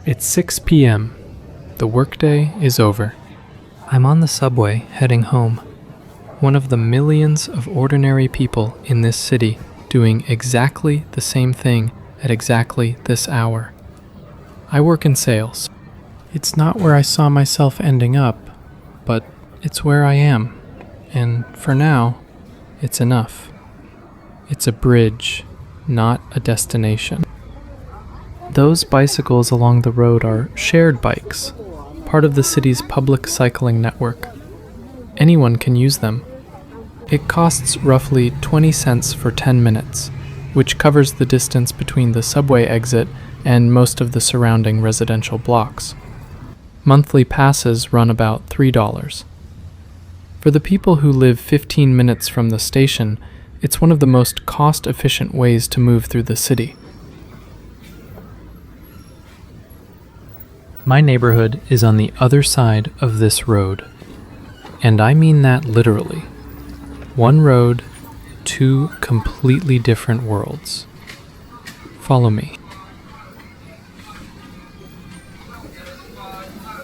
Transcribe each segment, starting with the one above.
It's 6 p.m. The workday is over. I'm on the subway heading home. One of the millions of ordinary people in this city doing exactly the same thing at exactly this hour. I work in sales. It's not where I saw myself ending up, but it's where I am. And for now, it's enough. It's a bridge, not a destination. Those bicycles along the road are shared bikes, part of the city's public cycling network. Anyone can use them. It costs roughly 20 cents for 10 minutes, which covers the distance between the subway exit and most of the surrounding residential blocks. Monthly passes run about $3. For the people who live 15 minutes from the station, it's one of the most cost-efficient ways to move through the city. My neighborhood is on the other side of this road, and I mean that literally. One road, two completely different worlds. Follow me.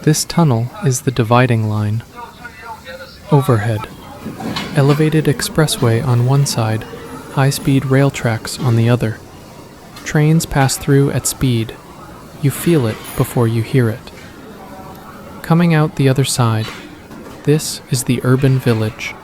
This tunnel is the dividing line. Overhead, elevated expressway on one side, high-speed rail tracks on the other. Trains pass through at speed. You feel it before you hear it. Coming out the other side, this is the urban village.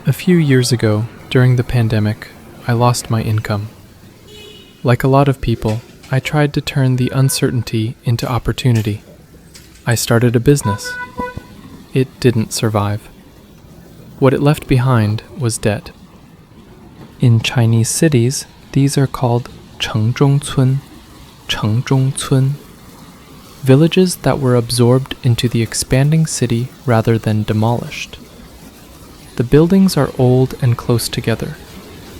A few years ago, during the pandemic, I lost my income. Like a lot of people, I tried to turn the uncertainty into opportunity. I started a business. It didn't survive. What it left behind was debt. In Chinese cities, these are called 城中村, 城中村, villages that were absorbed into the expanding city rather than demolished. The buildings are old and close together.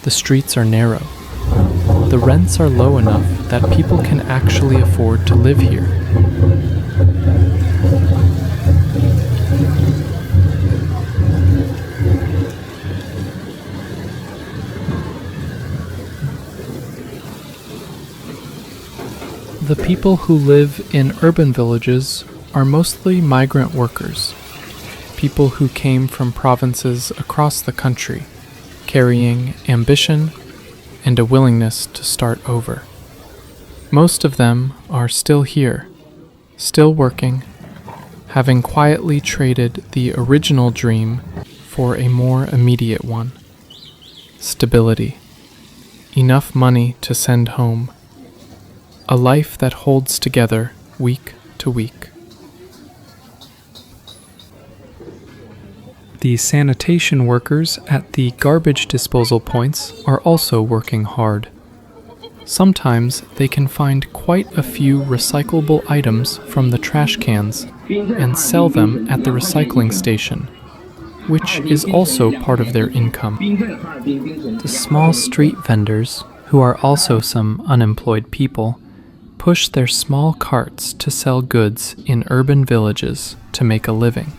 The streets are narrow. The rents are low enough that people can actually afford to live here. The people who live in urban villages are mostly migrant workers, people who came from provinces across the country, carrying ambition and a willingness to start over. Most of them are still here, still working, having quietly traded the original dream for a more immediate one. Stability, enough money to send home, a life that holds together week to week. The sanitation workers at the garbage disposal points are also working hard. Sometimes they can find quite a few recyclable items from the trash cans and sell them at the recycling station, which is also part of their income. The small street vendors, who are also some unemployed people, push their small carts to sell goods in urban villages to make a living.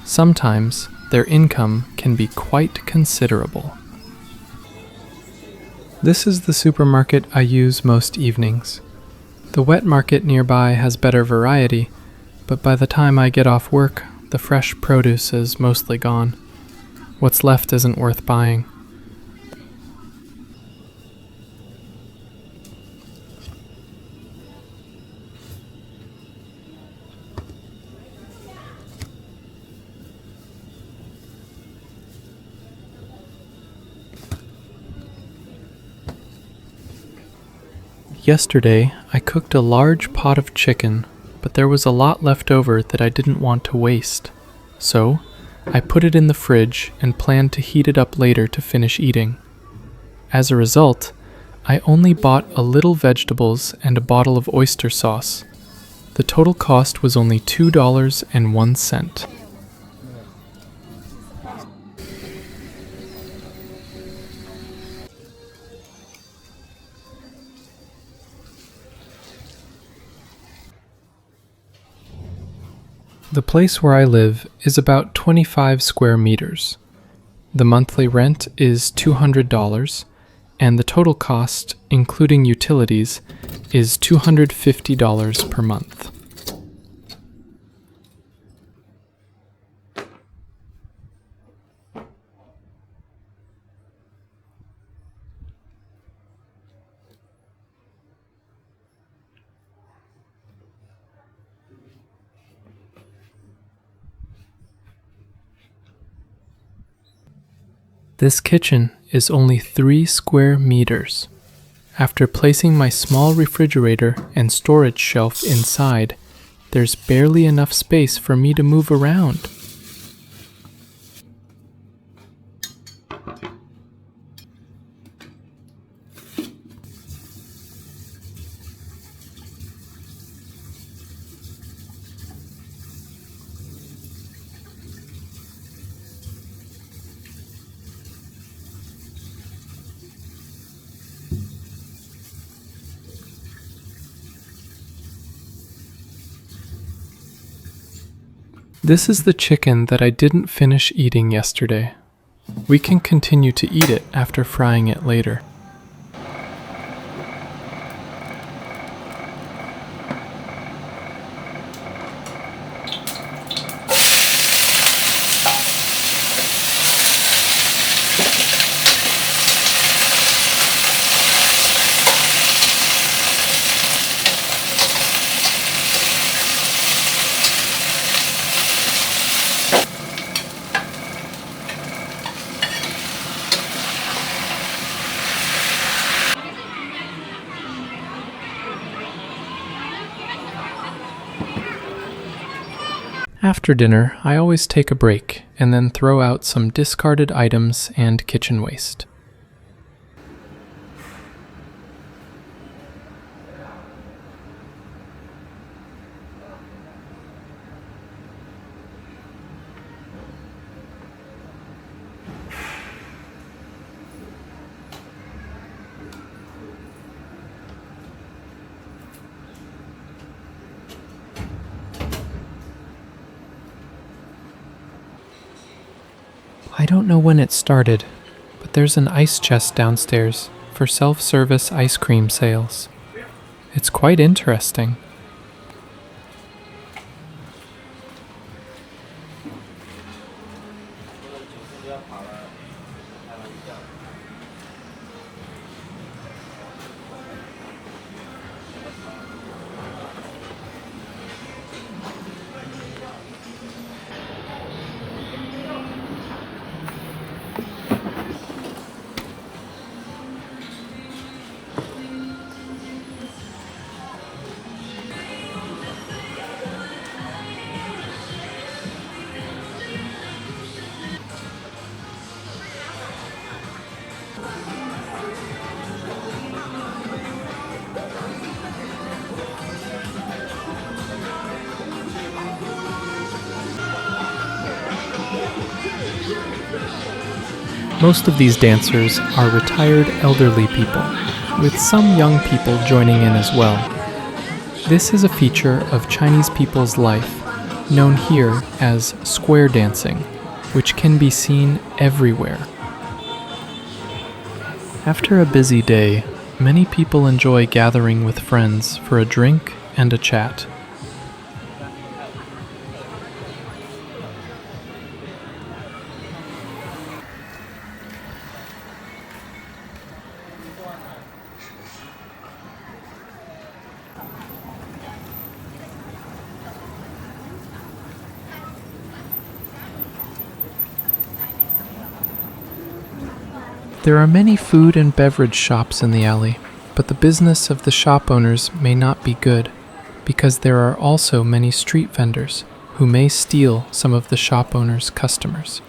Sometimes their income can be quite considerable. This is the supermarket I use most evenings. The wet market nearby has better variety, but by the time I get off work, the fresh produce is mostly gone. What's left isn't worth buying. Yesterday, I cooked a large pot of chicken, but there was a lot left over that I didn't want to waste. So, I put it in the fridge and planned to heat it up later to finish eating. As a result, I only bought a little vegetables and a bottle of oyster sauce. The total cost was only $2.01. The place where I live is about 25 square meters. The monthly rent is $200, and the total cost, including utilities, is $250 per month. This kitchen is only 3 square meters. After placing my small refrigerator and storage shelf inside, there's barely enough space for me to move around. This is the chicken that I didn't finish eating yesterday. We can continue to eat it after frying it later. After dinner, I always take a break and then throw out some discarded items and kitchen waste. I don't know when it started, but there's an ice chest downstairs for self-service ice cream sales. It's quite interesting. Most of these dancers are retired elderly people, with some young people joining in as well. This is a feature of Chinese people's life, known here as square dancing, which can be seen everywhere. After a busy day, many people enjoy gathering with friends for a drink and a chat. There are many food and beverage shops in the alley, but the business of the shop owners may not be good, because there are also many street vendors who may steal some of the shop owners' customers.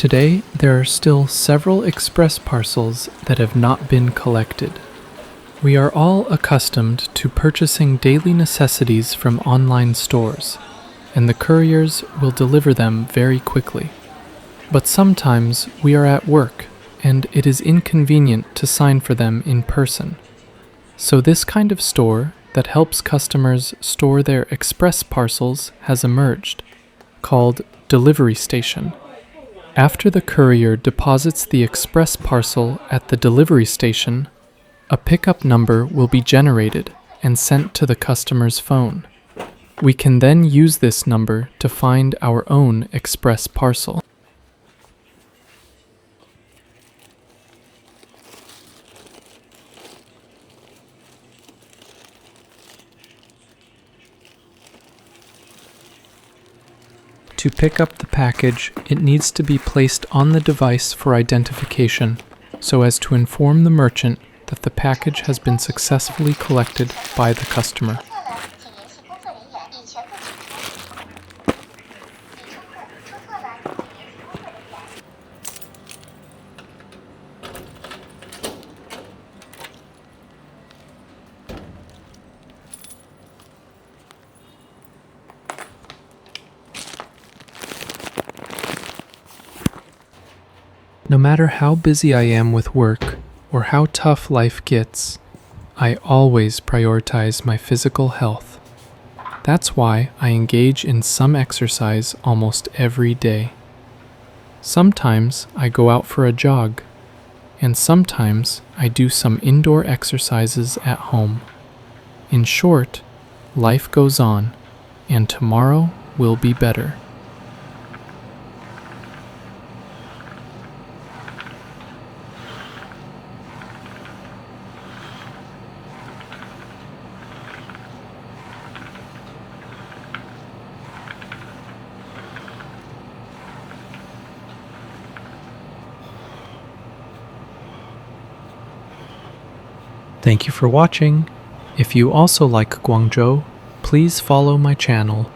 Today, there are still several express parcels that have not been collected. We are all accustomed to purchasing daily necessities from online stores, and the couriers will deliver them very quickly. But sometimes we are at work, and it is inconvenient to sign for them in person. So this kind of store that helps customers store their express parcels has emerged, called delivery station. After the courier deposits the express parcel at the delivery station, a pickup number will be generated and sent to the customer's phone. We can then use this number to find our own express parcel. To pick up the package, it needs to be placed on the device for identification, so as to inform the merchant that the package has been successfully collected by the customer. No matter how busy I am with work or how tough life gets, I always prioritize my physical health. That's why I engage in some exercise almost every day. Sometimes I go out for a jog, and sometimes I do some indoor exercises at home. In short, life goes on, and tomorrow will be better. Thank you for watching. If you also like Guangzhou, please follow my channel.